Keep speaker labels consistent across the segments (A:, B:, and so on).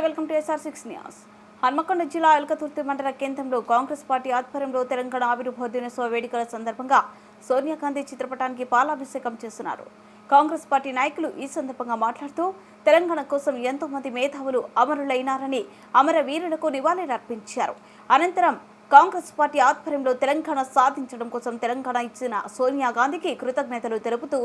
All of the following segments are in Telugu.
A: Welcome to SR6 news. Hanamkonda జిల్లా ఎల్కతుర్తి మండల కేంద్రంలో కాంగ్రెస్ పార్టీ ఆధ్వర్యంలో తెలంగాణ ఆవిర్భావ దినోత్సవ వేడుకల సందర్భంగా సోనియా గాంధీ చిత్రపటానికి పాలాభిషేకం చేస్తున్నారు. కాంగ్రెస్ పార్టీ నాయకులు ఈ సందర్భంగా మాట్లాడుతూ తెలంగాణ కోసం ఎంతో మంది మేధావులు అమరులైనారని, అమరవీరులకు నివాళులర్పించారు. అనంతరం కాంగ్రెస్ పార్టీ ఆధ్వర్యంలో తెలంగాణ సాధించడం కోసం తెలంగాణ ఇచ్చిన సోనియా గాంధీకి కృతజ్ఞతలు తెలుపుతూ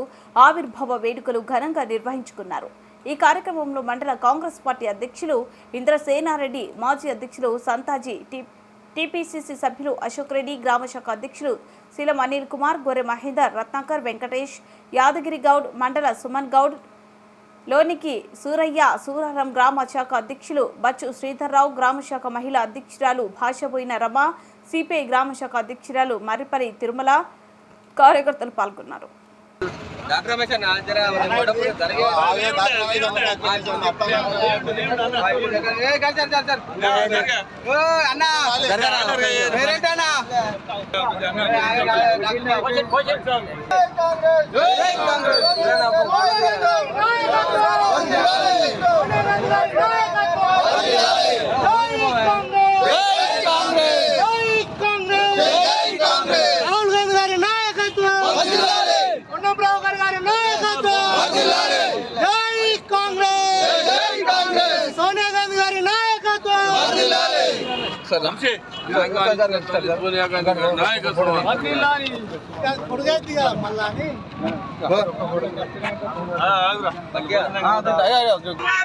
A: ఆవిర్భావ వేడుకలు ఘనంగా నిర్వహించుకున్నారు. ఈ కార్యక్రమంలో మండల కాంగ్రెస్ పార్టీ అధ్యక్షులు ఇంద్రసేనారెడ్డి, మాజీ అధ్యక్షులు సంతాజీ, టీపీసీసీ సభ్యులు అశోక్ రెడ్డి, గ్రామ శాఖ అధ్యక్షులు శీలం అనిల్ కుమార్, గొర్రె మహేందర్, రత్నాకర్, వెంకటేష్, యాదగిరి గౌడ్, మండల సుమన్ గౌడ్, లోనికి సూరయ్య, సూరారం గ్రామ శాఖ అధ్యక్షులు బచ్చు శ్రీధర్రావు, గ్రామ శాఖ మహిళా అధ్యక్షురాలు భాషబోయిన రమ, సిపిఐ గ్రామ శాఖ అధ్యక్షురాలు మర్రిపల్లి తిరుమల కార్యకర్తలు పాల్గొన్నారు.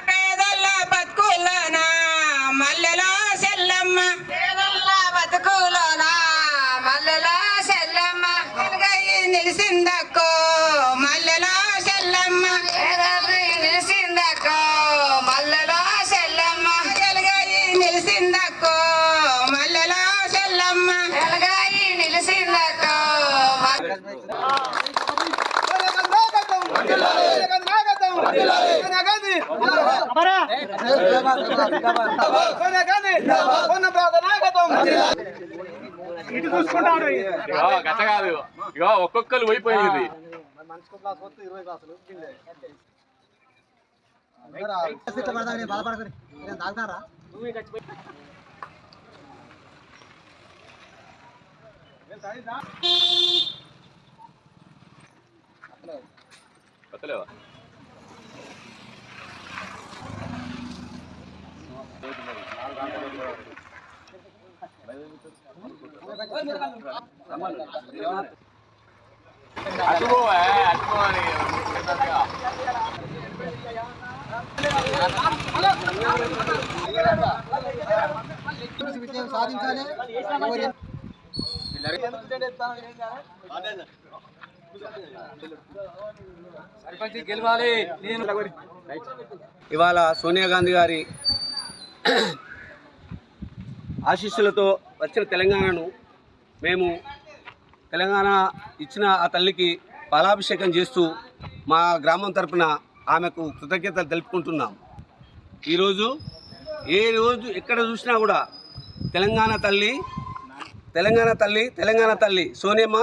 B: పేదల బతుకులనా మల్లెలో సెల్లమ్మ, పేదల బతుకులనా మల్లెలో సెల్లమ్మ, వెలుగై నిలిసిందక్కో మల్లెలో సెల్లమ్మ, నిలిసిందక్కో మల్లెలో సెల్లమ్మ, వెలుగై నిలిసిందక్కో మల్లెలో సెల్లమ్మ, వెలుగై నిలిసిందక్కో.
C: ఒక్కొక్కరు పోయిపోయింది.
D: ఇవాళ సోనియా గాంధీ గారి ఆశీస్సులతో వచ్చిన తెలంగాణను మేము తెలంగాణ ఇచ్చిన ఆ తల్లికి పాలాభిషేకం చేస్తూ మా గ్రామం తరపున ఆమెకు కృతజ్ఞతలు తెలుపుకుంటున్నాం. ఈరోజు ఏ రోజు ఎక్కడ చూసినా కూడా తెలంగాణ తల్లి సోనియమ్మ